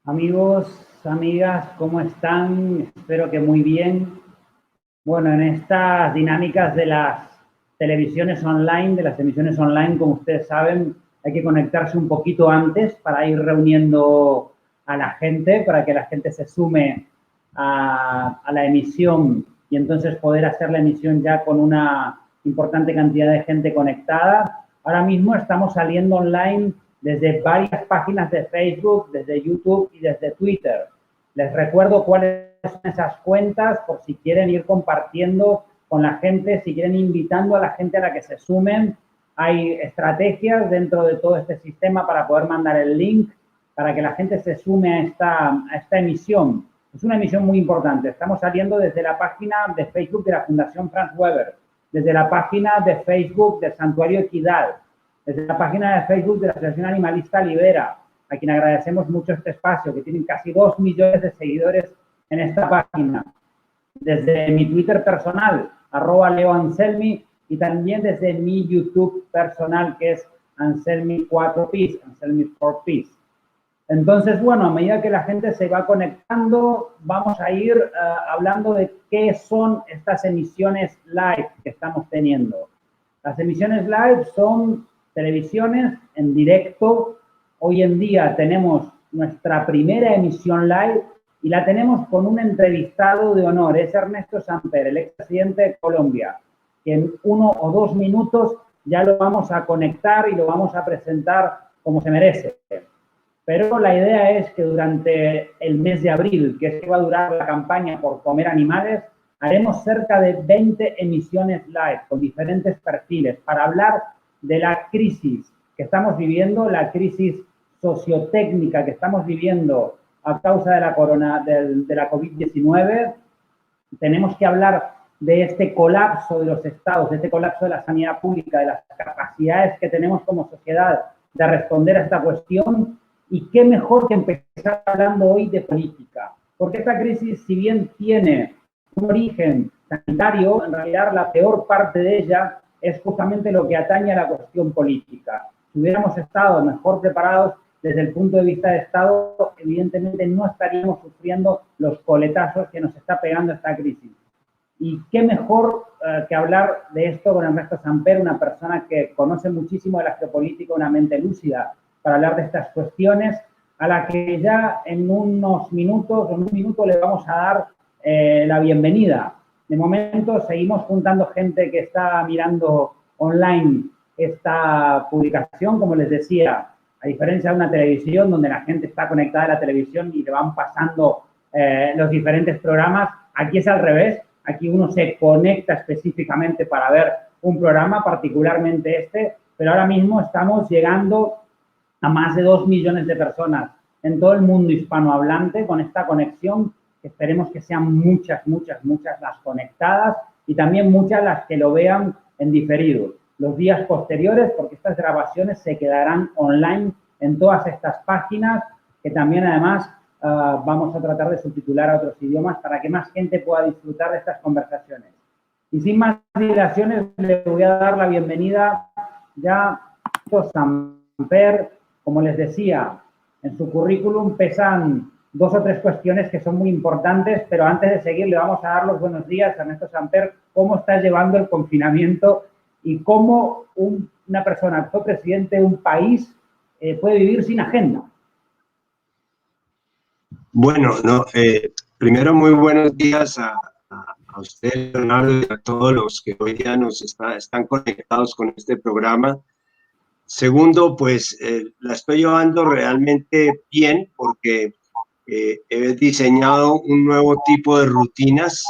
Amigos, amigas, ¿cómo están? Espero que muy bien. Bueno, en estas dinámicas de las televisiones online, como ustedes saben, hay que conectarse un poquito antes para ir reuniendo a la gente, para que la gente se sume a la emisión y entonces poder hacer la emisión ya con una importante cantidad de gente conectada. Ahora mismo estamos saliendo online desde varias páginas de Facebook, desde YouTube y desde Twitter. Les recuerdo cuáles son esas cuentas por si quieren ir compartiendo con la gente, si quieren invitando a la gente a la que se sumen. Hay estrategias dentro de todo este sistema para poder mandar el link, para que la gente se sume a esta emisión. Es una emisión muy importante. Estamos saliendo desde la página de Facebook de la Fundación Franz Weber, desde la página de Facebook del Santuario Equidad, desde la página de Facebook de la Asociación Animalista Libera, a quien agradecemos mucho este espacio, que tienen casi 2 millones de seguidores en esta página. Desde mi Twitter personal, @LeoAnselmi, y también desde mi YouTube personal, que es Anselmi4Pis, Anselmi4Pis. Entonces, bueno, a medida que la gente se va conectando, vamos a ir hablando de qué son estas emisiones live que estamos teniendo. Las emisiones live son televisiones en directo. Hoy en día tenemos nuestra primera emisión live y la tenemos con un entrevistado de honor. Es Ernesto Samper, el expresidente de Colombia, que en 1 o 2 minutos ya lo vamos a conectar y lo vamos a presentar como se merece. Pero la idea es que durante el mes de abril, que es que va a durar la campaña por comer animales, haremos cerca de 20 emisiones live con diferentes perfiles para hablar de la crisis que estamos viviendo, la crisis sociotécnica que estamos viviendo a causa de la COVID-19. Tenemos que hablar de este colapso de los estados, de este colapso de la sanidad pública, de las capacidades que tenemos como sociedad de responder a esta cuestión. Y qué mejor que empezar hablando hoy de política, porque esta crisis, si bien tiene un origen sanitario, en realidad la peor parte de ella es justamente lo que atañe a la cuestión política. Si hubiéramos estado mejor preparados desde el punto de vista de Estado, evidentemente no estaríamos sufriendo los coletazos que nos está pegando esta crisis. Y qué mejor que hablar de esto con Ernesto Samper, una persona que conoce muchísimo de la geopolítica, una mente lúcida, para hablar de estas cuestiones, a la que ya en unos minutos, en un minuto le vamos a dar la bienvenida. De momento seguimos juntando gente que está mirando online esta publicación, como les decía, a diferencia de una televisión donde la gente está conectada a la televisión y le van pasando los diferentes programas, aquí es al revés. Aquí uno se conecta específicamente para ver un programa, particularmente este, pero ahora mismo estamos llegando a más de 2 millones de personas en todo el mundo hispanohablante con esta conexión, que esperemos que sean muchas, muchas, muchas las conectadas y también muchas las que lo vean en diferido. Los días posteriores, porque estas grabaciones se quedarán online en todas estas páginas, que también además vamos a tratar de subtitular a otros idiomas para que más gente pueda disfrutar de estas conversaciones. Y sin más dilaciones, le voy a dar la bienvenida ya a Samper. Como les decía, en su currículum pesan 2 o 3 cuestiones que son muy importantes, pero antes de seguir le vamos a dar los buenos días a Ernesto Samper. ¿Cómo está llevando el confinamiento y cómo una persona que fue presidente de un país puede vivir sin agenda? Bueno, no, primero muy buenos días a usted, Leonardo, y a todos los que hoy día están conectados con este programa. Segundo, pues la estoy llevando realmente bien porque he diseñado un nuevo tipo de rutinas.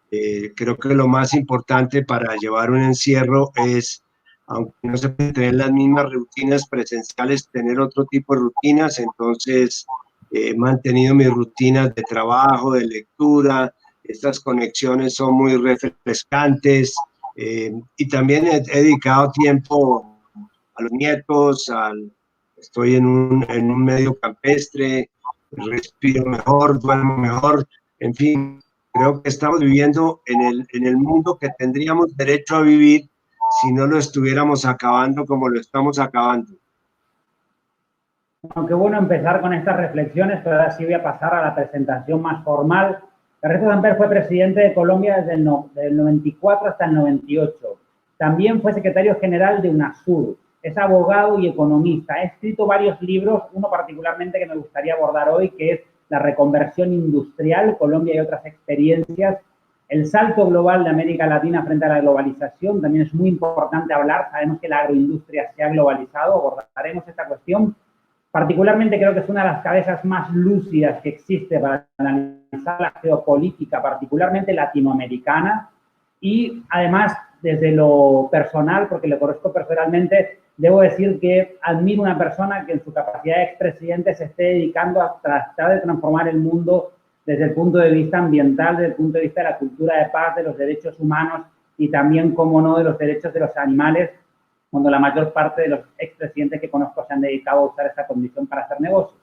Creo que lo más importante para llevar un encierro es, aunque no se pueden tener las mismas rutinas presenciales, tener otro tipo de rutinas. Entonces, he mantenido mis rutinas de trabajo, de lectura. Estas conexiones son muy refrescantes. Y también he dedicado tiempo a los nietos, estoy en un medio campestre, respiro mejor, duermo mejor, en fin, creo que estamos viviendo en el mundo que tendríamos derecho a vivir si no lo estuviéramos acabando como lo estamos acabando. Aunque bueno empezar con estas reflexiones, pero ahora sí voy a pasar a la presentación más formal. Ernesto Samper fue presidente de Colombia desde del 94 hasta el 98. También fue secretario general de UNASUR. Es abogado y economista. Ha escrito varios libros, uno particularmente que me gustaría abordar hoy, que es La reconversión industrial, Colombia y otras experiencias. El salto global de América Latina frente a la globalización, también es muy importante hablar. Sabemos que la agroindustria se ha globalizado, abordaremos esta cuestión. Particularmente creo que es una de las cabezas más lúcidas que existe para analizar la geopolítica, particularmente latinoamericana, y además desde lo personal, porque le conozco personalmente, debo decir que admiro a una persona que en su capacidad de expresidente se esté dedicando a tratar de transformar el mundo desde el punto de vista ambiental, desde el punto de vista de la cultura de paz, de los derechos humanos y también, como no, de los derechos de los animales, cuando la mayor parte de los expresidentes que conozco se han dedicado a usar esta condición para hacer negocios.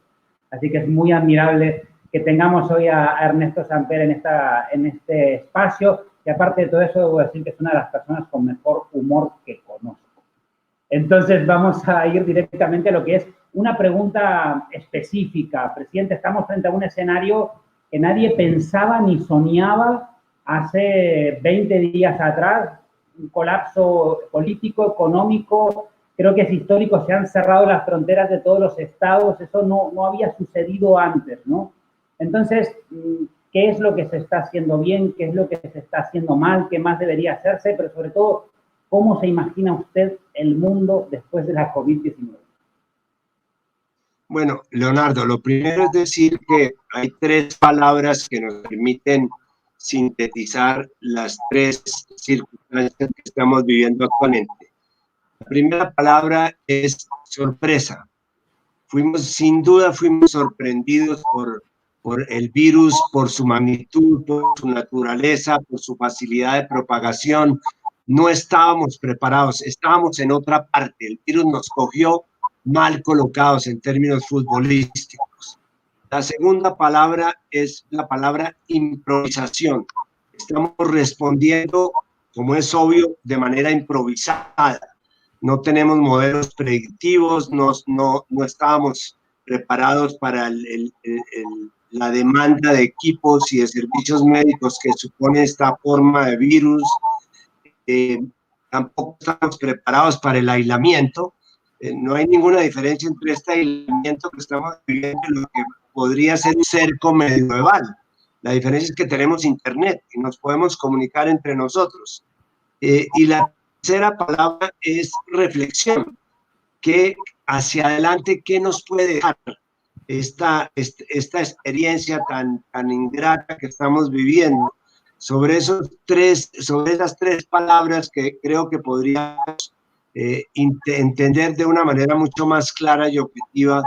Así que es muy admirable que tengamos hoy a Ernesto Samper en este espacio, y aparte de todo eso, debo decir que es una de las personas con mejor humor que conozco. Entonces vamos a ir directamente a lo que es una pregunta específica. Presidente, estamos frente a un escenario que nadie pensaba ni soñaba hace 20 días atrás, un colapso político, económico, creo que es histórico, se han cerrado las fronteras de todos los estados, eso no había sucedido antes, ¿no? Entonces, ¿qué es lo que se está haciendo bien? ¿Qué es lo que se está haciendo mal? ¿Qué más debería hacerse? Pero sobre todo, ¿cómo se imagina usted el mundo después de la COVID-19? Bueno, Leonardo, lo primero es decir que hay tres palabras que nos permiten sintetizar las tres circunstancias que estamos viviendo actualmente. La primera palabra es sorpresa. Sin duda fuimos sorprendidos por el virus, por su magnitud, por su naturaleza, por su facilidad de propagación. No estábamos preparados, estábamos en otra parte. El virus nos cogió mal colocados en términos futbolísticos. La segunda palabra es la palabra improvisación. Estamos respondiendo, como es obvio, de manera improvisada. No tenemos modelos predictivos, no estábamos preparados para la demanda de equipos y de servicios médicos que supone esta forma de virus. Tampoco estamos preparados para el aislamiento. No hay ninguna diferencia entre este aislamiento que estamos viviendo y lo que podría ser un cerco medieval. La diferencia es que tenemos internet y nos podemos comunicar entre nosotros. Y la tercera palabra es reflexión. ¿Qué hacia adelante, qué nos puede dejar esta experiencia tan ingrata que estamos viviendo? Sobre esas tres palabras que creo que podríamos entender de una manera mucho más clara y objetiva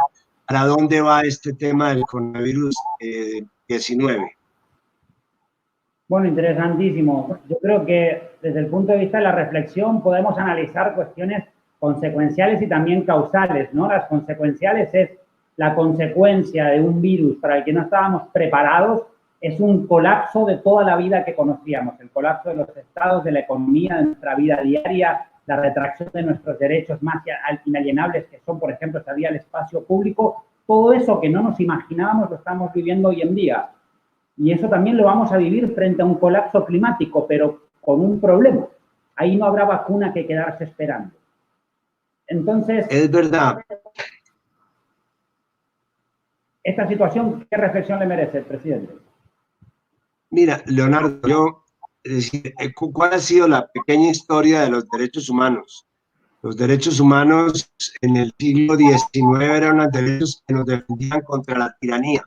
para dónde va este tema del coronavirus 19. Bueno, interesantísimo. Yo creo que desde el punto de vista de la reflexión podemos analizar cuestiones consecuenciales y también causales, ¿no? Las consecuenciales es la consecuencia de un virus para el que no estábamos preparados, es un colapso de toda la vida que conocíamos, el colapso de los estados, de la economía, de nuestra vida diaria, la retracción de nuestros derechos más inalienables, que son, por ejemplo, salir al espacio público. Todo eso que no nos imaginábamos lo estamos viviendo hoy en día. Y eso también lo vamos a vivir frente a un colapso climático, pero con un problema. Ahí no habrá vacuna que quedarse esperando. Entonces, es verdad. Esta situación, ¿qué reflexión le merece, presidente? Mira, Leonardo, ¿cuál ha sido la pequeña historia de los derechos humanos? Los derechos humanos en el siglo XIX eran los derechos que nos defendían contra la tiranía.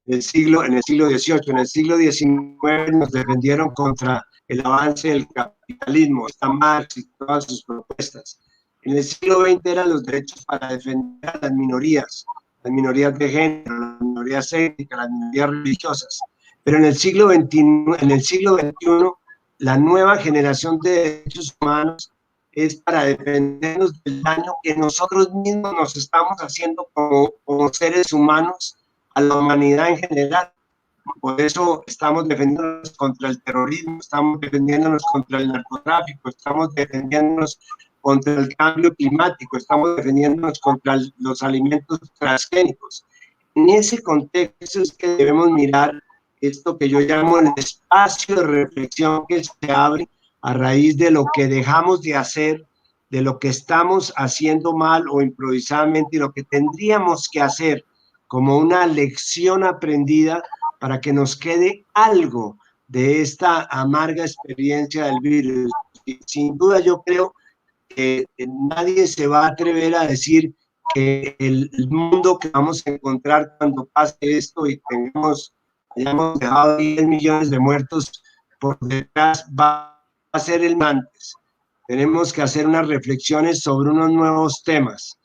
En el siglo XVIII, en el siglo XIX nos defendieron contra el avance del capitalismo, está Marx y todas sus propuestas. En el siglo XX eran los derechos para defender a las minorías de género, las minorías étnicas, las minorías religiosas. Pero en el siglo XXI, la nueva generación de derechos humanos es para defendernos del daño que nosotros mismos nos estamos haciendo como seres humanos a la humanidad en general. Por eso estamos defendiéndonos contra el terrorismo, estamos defendiéndonos contra el narcotráfico, estamos defendiéndonos contra el cambio climático, estamos defendiéndonos contra los alimentos transgénicos. En ese contexto es que debemos mirar esto que yo llamo el espacio de reflexión que se abre a raíz de lo que dejamos de hacer, de lo que estamos haciendo mal o improvisadamente y lo que tendríamos que hacer como una lección aprendida para que nos quede algo de esta amarga experiencia del virus. Y sin duda yo creo que nadie se va a atrever a decir que el mundo que vamos a encontrar cuando pase esto y hayamos dejado 10 millones de muertos por detrás va a ser el antes. Tenemos que hacer unas reflexiones sobre unos nuevos temas.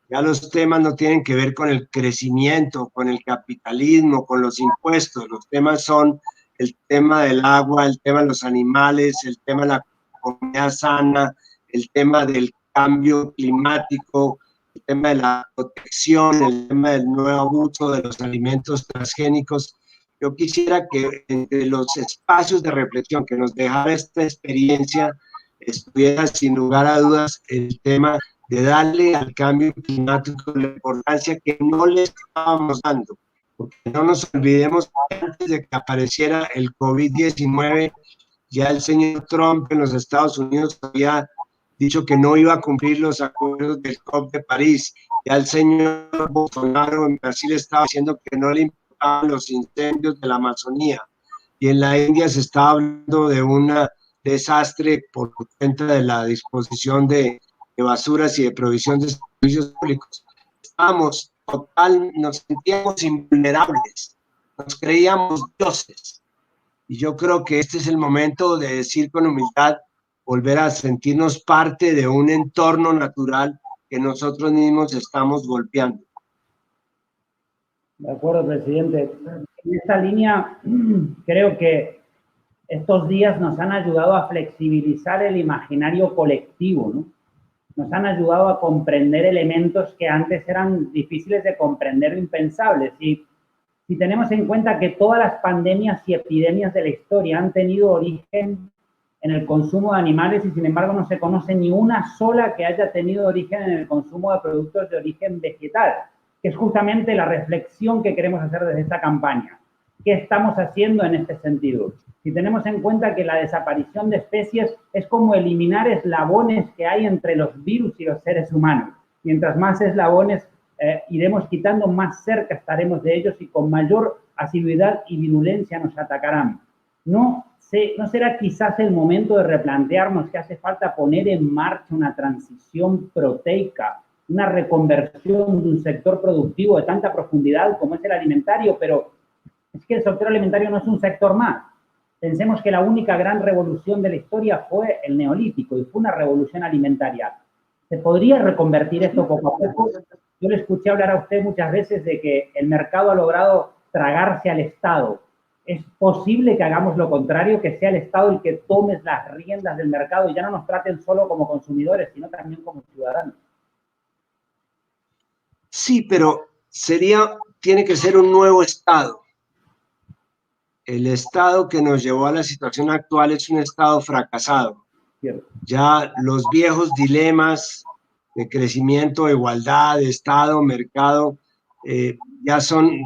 Ya los temas no tienen que ver con el crecimiento, con el capitalismo, con los impuestos. Los temas son el tema del agua, el tema de los animales, el tema de la comida sana, el tema del cambio climático, el tema de la protección, el tema del nuevo abuso de los alimentos transgénicos. Yo quisiera que entre los espacios de reflexión que nos dejara esta experiencia estuviera sin lugar a dudas el tema de darle al cambio climático la importancia que no le estábamos dando. Porque no nos olvidemos que antes de que apareciera el COVID-19, ya el señor Trump en los Estados Unidos había dicho que no iba a cumplir los acuerdos del COP de París. Ya el señor Bolsonaro en Brasil estaba diciendo que no le importaban los incendios de la Amazonía. Y en la India se estaba hablando de un desastre por cuenta de la disposición de basuras y de provisión de servicios públicos. Nos sentíamos invulnerables, nos creíamos dioses. Y yo creo que este es el momento de decir con humildad, volver a sentirnos parte de un entorno natural que nosotros mismos estamos golpeando. De acuerdo, presidente. En esta línea, creo que estos días nos han ayudado a flexibilizar el imaginario colectivo, ¿no? Nos han ayudado a comprender elementos que antes eran difíciles de comprender o impensables. Y si tenemos en cuenta que todas las pandemias y epidemias de la historia han tenido origen en el consumo de animales y sin embargo no se conoce ni una sola que haya tenido origen en el consumo de productos de origen vegetal, que es justamente la reflexión que queremos hacer desde esta campaña. ¿Qué estamos haciendo en este sentido? Si tenemos en cuenta que la desaparición de especies es como eliminar eslabones que hay entre los virus y los seres humanos. Mientras más eslabones iremos quitando, más cerca estaremos de ellos y con mayor asiduidad y virulencia nos atacarán. ¿No será quizás el momento de replantearnos que hace falta poner en marcha una transición proteica, una reconversión de un sector productivo de tanta profundidad como es el alimentario? Pero es que el sector alimentario no es un sector más. Pensemos que la única gran revolución de la historia fue el neolítico y fue una revolución alimentaria. ¿Se podría reconvertir esto poco a poco? Yo le escuché hablar a usted muchas veces de que el mercado ha logrado tragarse al Estado. ¿Es posible que hagamos lo contrario, que sea el Estado el que tome las riendas del mercado y ya no nos traten solo como consumidores, sino también como ciudadanos? Sí, pero tiene que ser un nuevo Estado. El Estado que nos llevó a la situación actual es un Estado fracasado. Cierto. Ya los viejos dilemas de crecimiento, igualdad, Estado, mercado, ya son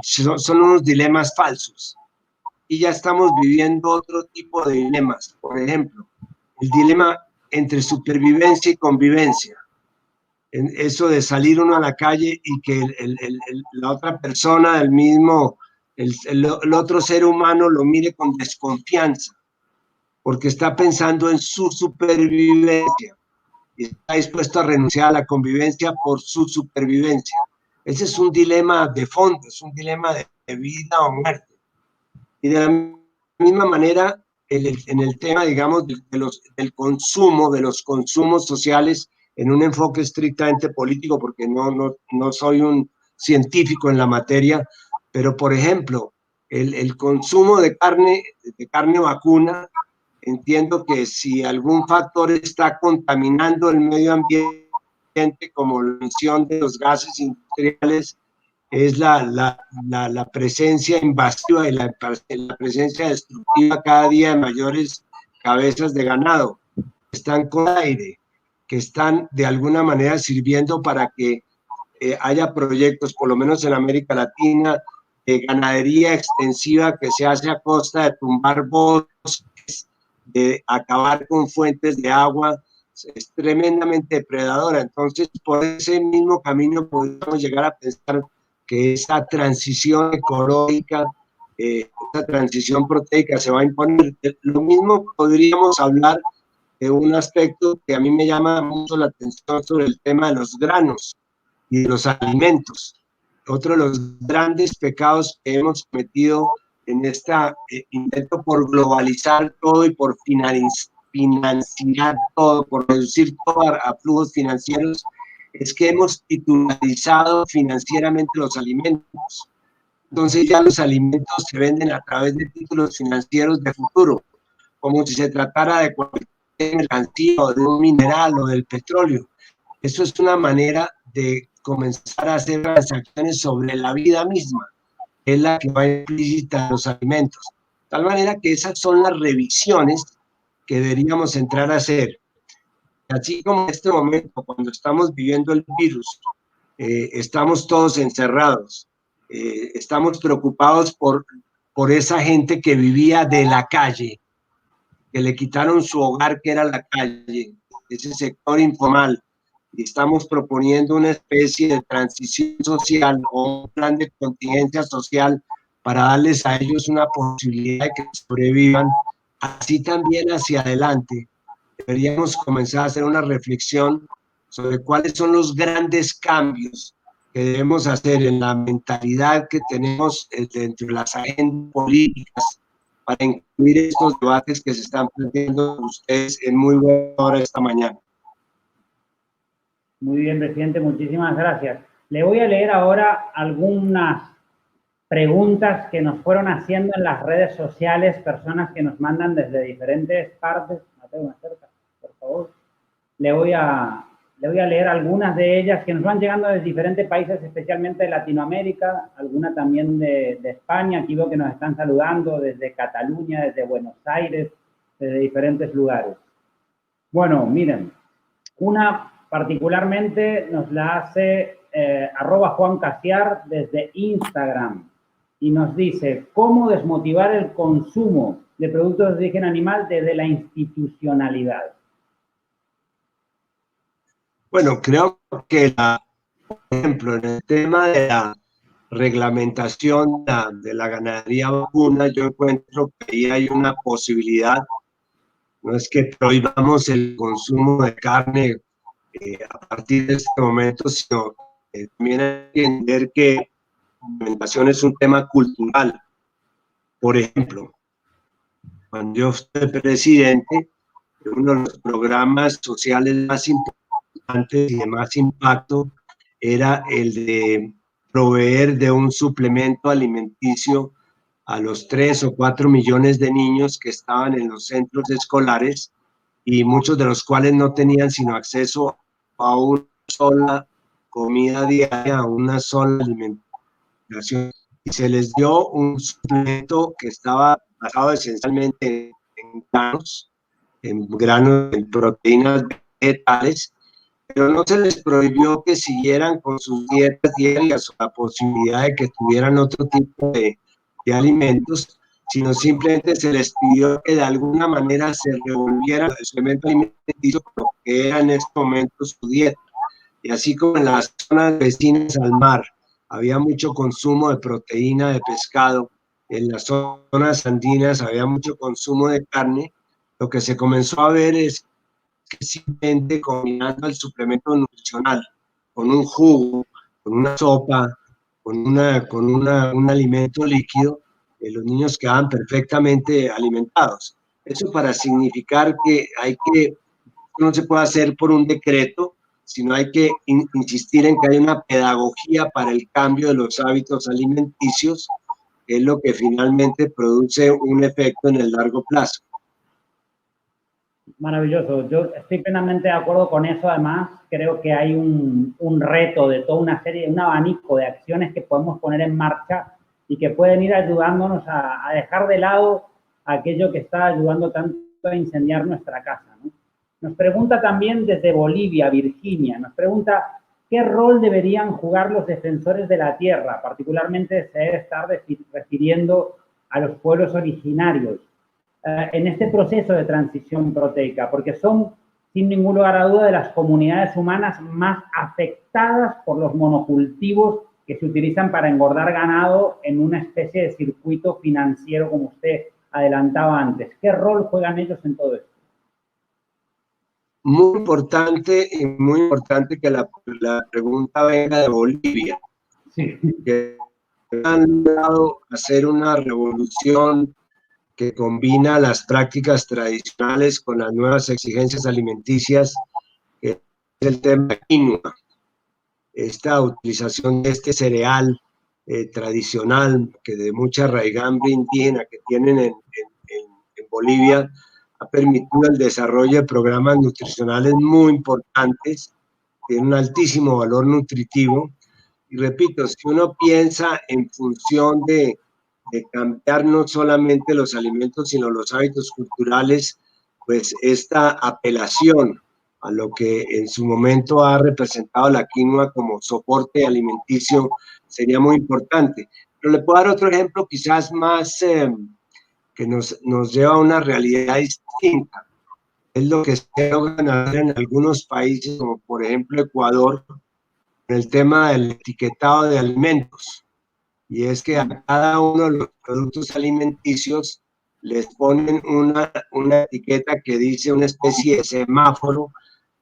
unos dilemas falsos. Y ya estamos viviendo otro tipo de dilemas. Por ejemplo, el dilema entre supervivencia y convivencia. Eso de salir uno a la calle y que la otra persona del mismo, el otro ser humano lo mire con desconfianza, porque está pensando en su supervivencia y está dispuesto a renunciar a la convivencia por su supervivencia. Ese es un dilema de fondo, es un dilema de vida o muerte. Y de la misma manera, en el tema, digamos, del consumo, de los consumos sociales, en un enfoque estrictamente político, porque no soy un científico en la materia, pero, por ejemplo, el consumo de carne vacuna, entiendo que si algún factor está contaminando el medio ambiente, como la emisión de los gases industriales, es la presencia invasiva y la presencia destructiva cada día de mayores cabezas de ganado. Están con aire. que están de alguna manera sirviendo para que haya proyectos, por lo menos en América Latina, de ganadería extensiva que se hace a costa de tumbar bosques, de acabar con fuentes de agua, es tremendamente depredadora. Entonces, por ese mismo camino podemos llegar a pensar que esa transición ecológica, esa transición proteica se va a imponer. Lo mismo podríamos hablar de un aspecto que a mí me llama mucho la atención sobre el tema de los granos y de los alimentos. Otro de los grandes pecados que hemos cometido en este intento por globalizar todo y por financiar todo, por reducir todo a flujos financieros, es que hemos titularizado financieramente los alimentos. Entonces ya los alimentos se venden a través de títulos financieros de futuro, como si se tratara de cualquier mercancía o de un mineral o del petróleo. Eso es una manera de comenzar a hacer transacciones sobre la vida misma, que es la que va implícita en los alimentos. De tal manera que esas son las revisiones que deberíamos entrar a hacer. Así como en este momento, cuando estamos viviendo el virus, estamos todos encerrados, estamos preocupados por esa gente que vivía de la calle, que le quitaron su hogar, que era la calle, ese sector informal. Y estamos proponiendo una especie de transición social o un plan de contingencia social para darles a ellos una posibilidad de que sobrevivan. Así también hacia adelante deberíamos comenzar a hacer una reflexión sobre cuáles son los grandes cambios que debemos hacer en la mentalidad que tenemos dentro de las agendas políticas para incluir estos debates que se están planteando ustedes en muy buena hora esta mañana. Muy bien, presidente, muchísimas gracias. Le voy a leer ahora algunas preguntas que nos fueron haciendo en las redes sociales, personas que nos mandan desde diferentes partes. Mateo, más cerca, por favor. Le voy a leer algunas de ellas que nos van llegando desde diferentes países, especialmente de Latinoamérica, alguna también de España. Aquí veo que nos están saludando desde Cataluña, desde Buenos Aires, desde diferentes lugares. Bueno, miren, una particularmente nos la hace @Juan Casiar desde Instagram y nos dice: ¿cómo desmotivar el consumo de productos de origen animal desde la institucionalidad? Bueno, creo que, por ejemplo, en el tema de la reglamentación de la ganadería vacuna, yo encuentro que ahí hay una posibilidad. No es que prohibamos el consumo de carne a partir de este momento, sino también hay que entender que la alimentación es un tema cultural. Por ejemplo, cuando yo fui presidente, uno de los programas sociales más importantes y de más impacto era el de proveer de un suplemento alimenticio a los 3 o 4 millones de niños que estaban en los centros escolares y muchos de los cuales no tenían sino acceso a una sola comida diaria, a una sola alimentación. Y se les dio un suplemento que estaba basado esencialmente en granos, en proteínas vegetales, pero no se les prohibió que siguieran con sus dietas diarias o la posibilidad de que tuvieran otro tipo de alimentos, sino simplemente se les pidió que de alguna manera se revolvieran el suplemento alimenticio con lo que era en este momento su dieta. Y así como en las zonas vecinas al mar había mucho consumo de proteína de pescado, en las zonas andinas había mucho consumo de carne, lo que se comenzó a ver es que simplemente combinando el suplemento nutricional con un jugo, con una sopa, con un alimento líquido, los niños quedaban perfectamente alimentados. Eso para significar que no se puede hacer por un decreto, sino hay que insistir en que hay una pedagogía para el cambio de los hábitos alimenticios, que es lo que finalmente produce un efecto en el largo plazo. Maravilloso. Yo estoy plenamente de acuerdo con eso. Además, creo que hay un reto de toda una serie, un abanico de acciones que podemos poner en marcha y que pueden ir ayudándonos a dejar de lado aquello que está ayudando tanto a incendiar nuestra casa, ¿no? Nos pregunta también desde Bolivia, Virginia, nos pregunta ¿qué rol deberían jugar los defensores de la tierra? Particularmente se debe estar refiriendo a los pueblos originarios en este proceso de transición proteica, porque son, sin ningún lugar a duda, de las comunidades humanas más afectadas por los monocultivos que se utilizan para engordar ganado en una especie de circuito financiero, como usted adelantaba antes. ¿Qué rol juegan ellos en todo esto? Muy importante y muy importante que la pregunta venga de Bolivia. Sí. Que han logrado hacer una revolución que combina las prácticas tradicionales con las nuevas exigencias alimenticias, que es el tema de quinoa. Esta utilización de este cereal tradicional, que de mucha raigambre indígena que tienen en Bolivia, ha permitido el desarrollo de programas nutricionales muy importantes, tiene un altísimo valor nutritivo. Y repito, si uno piensa en función de cambiar no solamente los alimentos, sino los hábitos culturales, pues esta apelación a lo que en su momento ha representado la quinoa como soporte alimenticio sería muy importante. Pero le puedo dar otro ejemplo quizás más que nos lleva a una realidad distinta. Es lo que se logra hacer en algunos países, como por ejemplo Ecuador, en el tema del etiquetado de alimentos. Y es que a cada uno de los productos alimenticios les ponen una etiqueta que dice una especie de semáforo,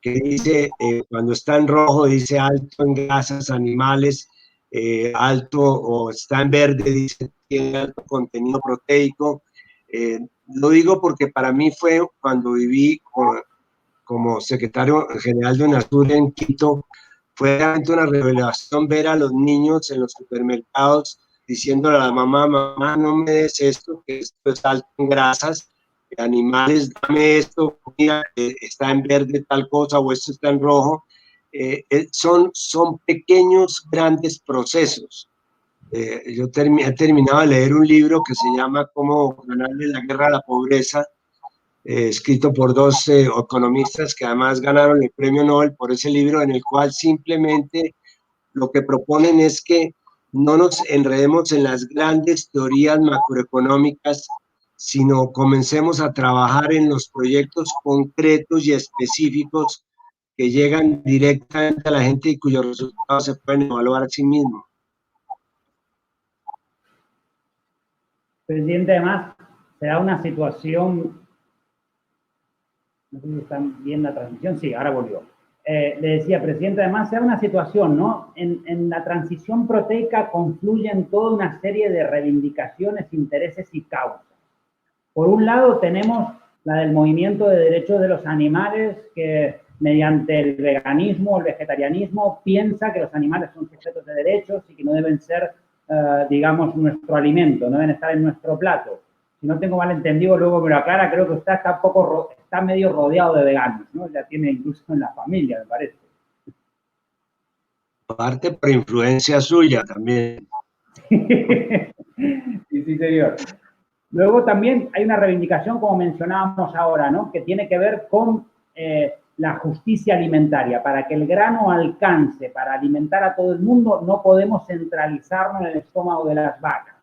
que dice, cuando está en rojo, dice alto en grasas animales, alto o está en verde, dice tiene alto contenido proteico. Lo digo porque para mí fue cuando viví como secretario general de UNASUR en Quito, fue realmente una revelación ver a los niños en los supermercados diciéndole a la mamá, mamá, no me des esto, que esto es alto en grasas, animales, dame esto, mira, está en verde tal cosa o esto está en rojo. Son pequeños, grandes procesos. Yo he terminado de leer un libro que se llama Cómo ganarle la guerra a la pobreza, escrito por dos economistas que además ganaron el premio Nobel por ese libro, en el cual simplemente lo que proponen es que no nos enredemos en las grandes teorías macroeconómicas, sino comencemos a trabajar en los proyectos concretos y específicos que llegan directamente a la gente y cuyos resultados se pueden evaluar a sí mismos. Presidente, además, se da una situación, no sé si están viendo la transmisión, sí, ahora volvió. Le decía, presidente, además se da una situación, ¿no? En la transición proteica confluyen toda una serie de reivindicaciones, intereses y causas. Por un lado tenemos la del movimiento de derechos de los animales, que mediante el veganismo, el vegetarianismo, piensa que los animales son sujetos de derechos y que no deben ser, digamos, nuestro alimento, no deben estar en nuestro plato. Si no tengo mal entendido, luego me lo aclara, creo que usted está medio rodeado de veganos, ¿no? Ya tiene incluso en la familia, me parece. Parte por influencia suya también. Sí, señor. Luego también hay una reivindicación, como mencionábamos ahora, ¿no? Que tiene que ver con la justicia alimentaria. Para que el grano alcance para alimentar a todo el mundo, no podemos centralizarlo en el estómago de las vacas.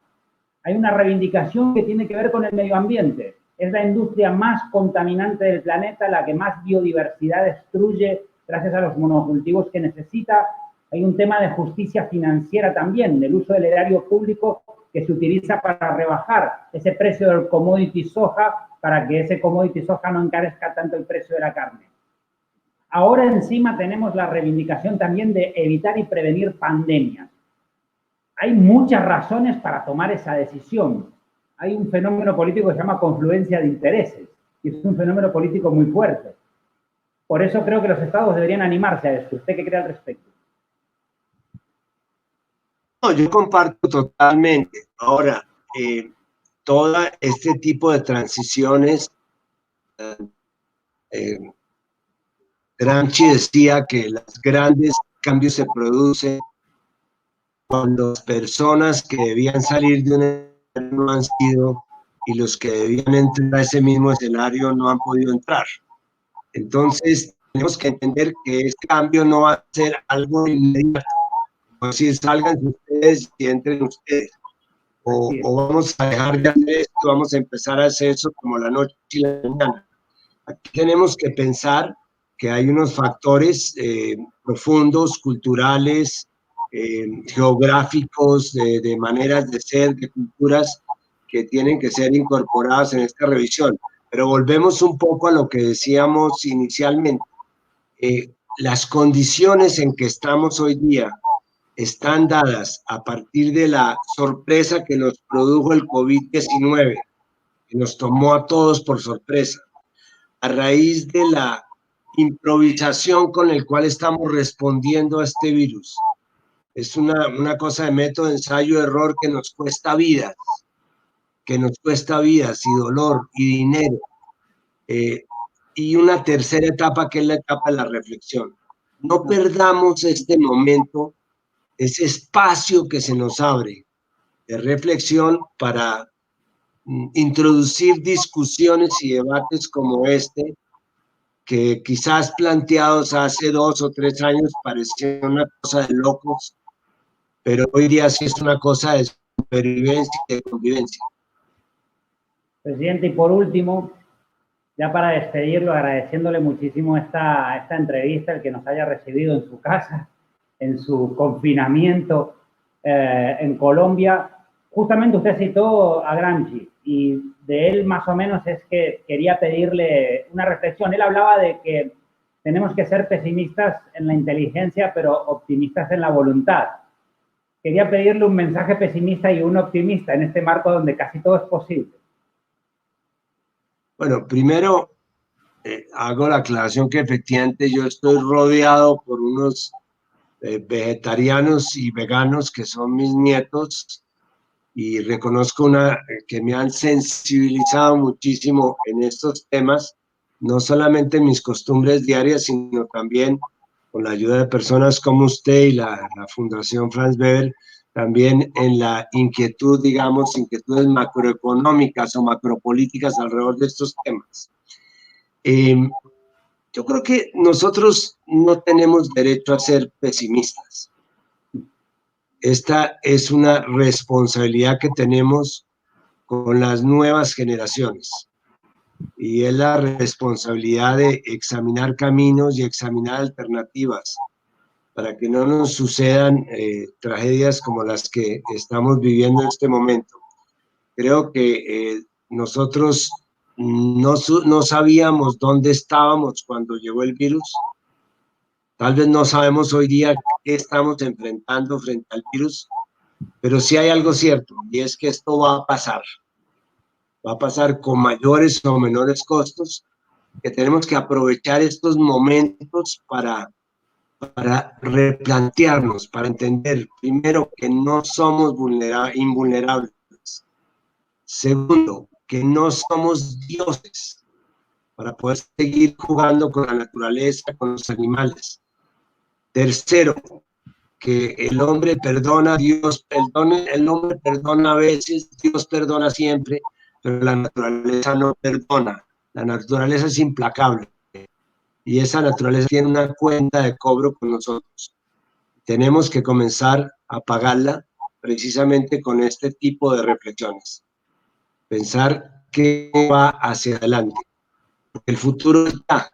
Hay una reivindicación que tiene que ver con el medio ambiente. Es la industria más contaminante del planeta, la que más biodiversidad destruye gracias a los monocultivos que necesita. Hay un tema de justicia financiera también, del uso del erario público que se utiliza para rebajar ese precio del commodity soja, para que ese commodity soja no encarezca tanto el precio de la carne. Ahora encima tenemos la reivindicación también de evitar y prevenir pandemias. Hay muchas razones para tomar esa decisión. Hay un fenómeno político que se llama confluencia de intereses, y es un fenómeno político muy fuerte. Por eso creo que los estados deberían animarse a esto. ¿Usted qué cree al respecto? No, yo comparto totalmente. Ahora, todo este tipo de transiciones, Gramsci decía que los grandes cambios se producen cuando las personas que debían salir de un escenario no han sido y los que debían entrar a ese mismo escenario no han podido entrar. Entonces, tenemos que entender que este cambio no va a ser algo inmediato. O si salgan ustedes y entren ustedes. O vamos a dejar de hacer esto, vamos a empezar a hacer eso como la noche y la mañana. Aquí tenemos que pensar que hay unos factores profundos, culturales, geográficos, de maneras de ser, de culturas, que tienen que ser incorporadas en esta revisión. Pero volvemos un poco a lo que decíamos inicialmente. Las condiciones en que estamos hoy día están dadas a partir de la sorpresa que nos produjo el COVID-19, que nos tomó a todos por sorpresa, a raíz de la improvisación con el cual estamos respondiendo a este virus. Es una cosa de método, ensayo, error que nos cuesta vidas y dolor y dinero. Y una tercera etapa que es la etapa de la reflexión. No perdamos este momento, ese espacio que se nos abre de reflexión para introducir discusiones y debates como este, que quizás planteados hace 2 o 3 años parecía una cosa de locos, pero hoy día sí es una cosa de supervivencia y de convivencia. Presidente, y por último, ya para despedirlo, agradeciéndole muchísimo esta entrevista, el que nos haya recibido en su casa, en su confinamiento en Colombia. Justamente usted citó a Gramsci y de él más o menos es que quería pedirle una reflexión. Él hablaba de que tenemos que ser pesimistas en la inteligencia, pero optimistas en la voluntad. Quería pedirle un mensaje pesimista y uno optimista en este marco donde casi todo es posible. Bueno, primero hago la aclaración que efectivamente yo estoy rodeado por unos vegetarianos y veganos que son mis nietos, y reconozco que me han sensibilizado muchísimo en estos temas, no solamente en mis costumbres diarias, sino también con la ayuda de personas como usted y la Fundación Franz Weber, también en la inquietud, digamos, inquietudes macroeconómicas o macropolíticas alrededor de estos temas. Yo creo que nosotros no tenemos derecho a ser pesimistas. Esta es una responsabilidad que tenemos con las nuevas generaciones, y es la responsabilidad de examinar caminos y examinar alternativas para que no nos sucedan tragedias como las que estamos viviendo en este momento. Creo que nosotros no sabíamos dónde estábamos cuando llegó el virus. Tal vez no sabemos hoy día qué estamos enfrentando frente al virus, pero sí hay algo cierto, y es que esto va a pasar. Va a pasar con mayores o menores costos, que tenemos que aprovechar estos momentos para replantearnos, para entender, primero, que no somos invulnerables. Segundo, que no somos dioses para poder seguir jugando con la naturaleza, con los animales. Tercero, que el hombre perdona, Dios perdona, el hombre perdona a veces, Dios perdona siempre, pero la naturaleza no perdona. La naturaleza es implacable y esa naturaleza tiene una cuenta de cobro con nosotros. Tenemos que comenzar a pagarla precisamente con este tipo de reflexiones. Pensar qué va hacia adelante. Porque el futuro está.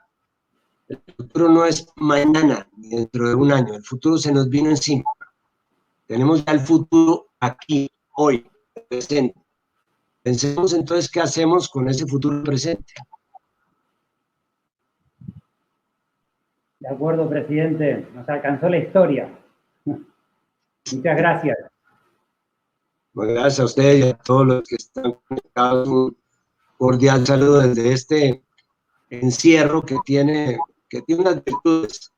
El futuro no es mañana ni dentro de un año. El futuro se nos vino encima. Tenemos ya el futuro aquí, hoy, presente. Pensemos entonces qué hacemos con ese futuro presente. De acuerdo, presidente. Nos alcanzó la historia. Muchas gracias. Bueno, gracias a ustedes y a todos los que están conectados. Un cordial saludo desde este encierro que tiene unas virtudes.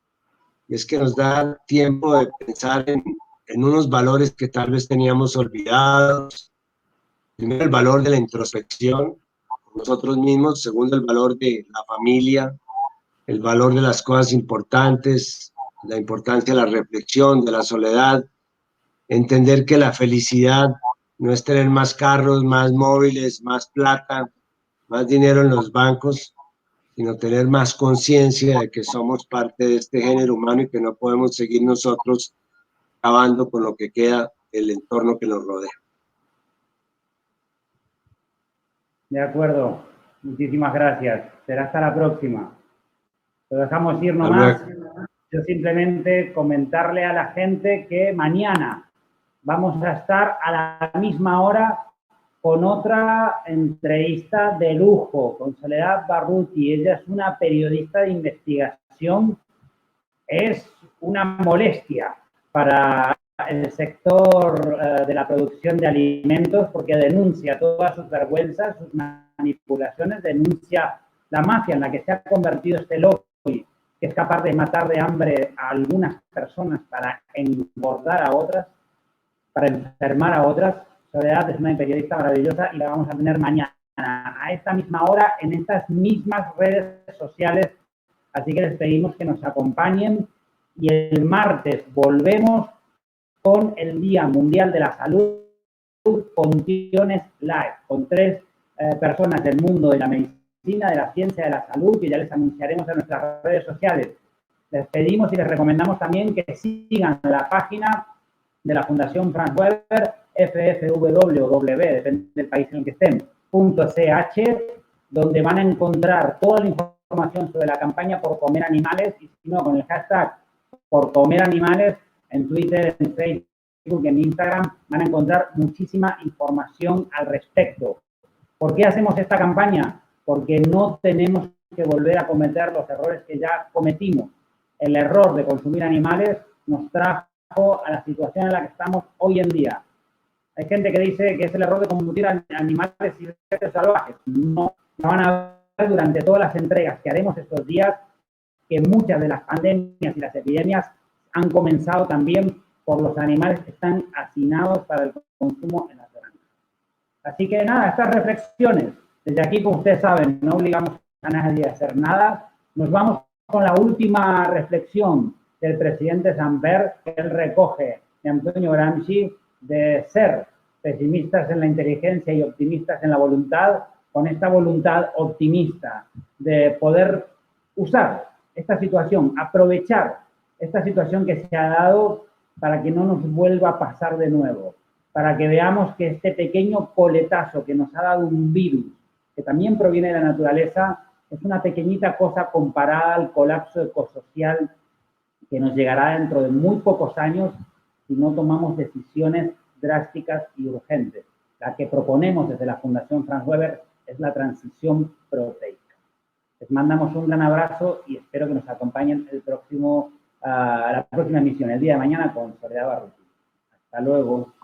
Y es que nos da tiempo de pensar en unos valores que tal vez teníamos olvidados. Primero, el valor de la introspección con nosotros mismos. Segundo, el valor de la familia, el valor de las cosas importantes, la importancia de la reflexión, de la soledad. Entender que la felicidad no es tener más carros, más móviles, más plata, más dinero en los bancos. sino tener más conciencia de que somos parte de este género humano y que no podemos seguir nosotros acabando con lo que queda del entorno que nos rodea. De acuerdo. Muchísimas gracias. Será hasta la próxima. Lo dejamos ir nomás. Yo simplemente comentarle a la gente que mañana vamos a estar a la misma hora con otra entrevista de lujo, con Soledad Barruti. Ella es una periodista de investigación. Es una molestia para el sector de la producción de alimentos porque denuncia todas sus vergüenzas, sus manipulaciones, denuncia la mafia en la que se ha convertido este lobby, que es capaz de matar de hambre a algunas personas para engordar a otras, para enfermar a otras. Soledad es una periodista maravillosa y la vamos a tener mañana a esta misma hora en estas mismas redes sociales. Así que les pedimos que nos acompañen y el martes volvemos con el Día Mundial de la Salud con Tiones Live, con 3 personas del mundo de la medicina, de la ciencia, de la salud, que ya les anunciaremos en nuestras redes sociales. Les pedimos y les recomendamos también que sigan la página de la Fundación Franz Weber, FFWW, depende del país en el que estén, .ch, donde van a encontrar toda la información sobre la campaña por comer animales, y si no, con el hashtag por comer animales, en Twitter, en Facebook, en Instagram, van a encontrar muchísima información al respecto. ¿Por qué hacemos esta campaña? Porque no tenemos que volver a cometer los errores que ya cometimos. El error de consumir animales nos trajo a la situación en la que estamos hoy en día. Hay gente que dice que es el error de consumir animales silvestres salvajes. No, van a ver durante todas las entregas que haremos estos días que muchas de las pandemias y las epidemias han comenzado también por los animales que están hacinados para el consumo en las granjas. Así que nada, estas reflexiones, desde aquí, como ustedes saben, no obligamos a nadie a hacer nada. Nos vamos con la última reflexión del presidente Samper, que él recoge de Antonio Gramsci, de ser pesimistas en la inteligencia y optimistas en la voluntad, con esta voluntad optimista de poder usar esta situación, aprovechar esta situación que se ha dado para que no nos vuelva a pasar de nuevo, para que veamos que este pequeño coletazo que nos ha dado un virus, que también proviene de la naturaleza, es una pequeñita cosa comparada al colapso ecosocial que nos llegará dentro de muy pocos años si no tomamos decisiones drásticas y urgentes. La que proponemos desde la Fundación Franz Weber es la transición proteica. Les mandamos un gran abrazo y espero que nos acompañen la próxima emisión, el día de mañana, con Soledad Barruti. Hasta luego.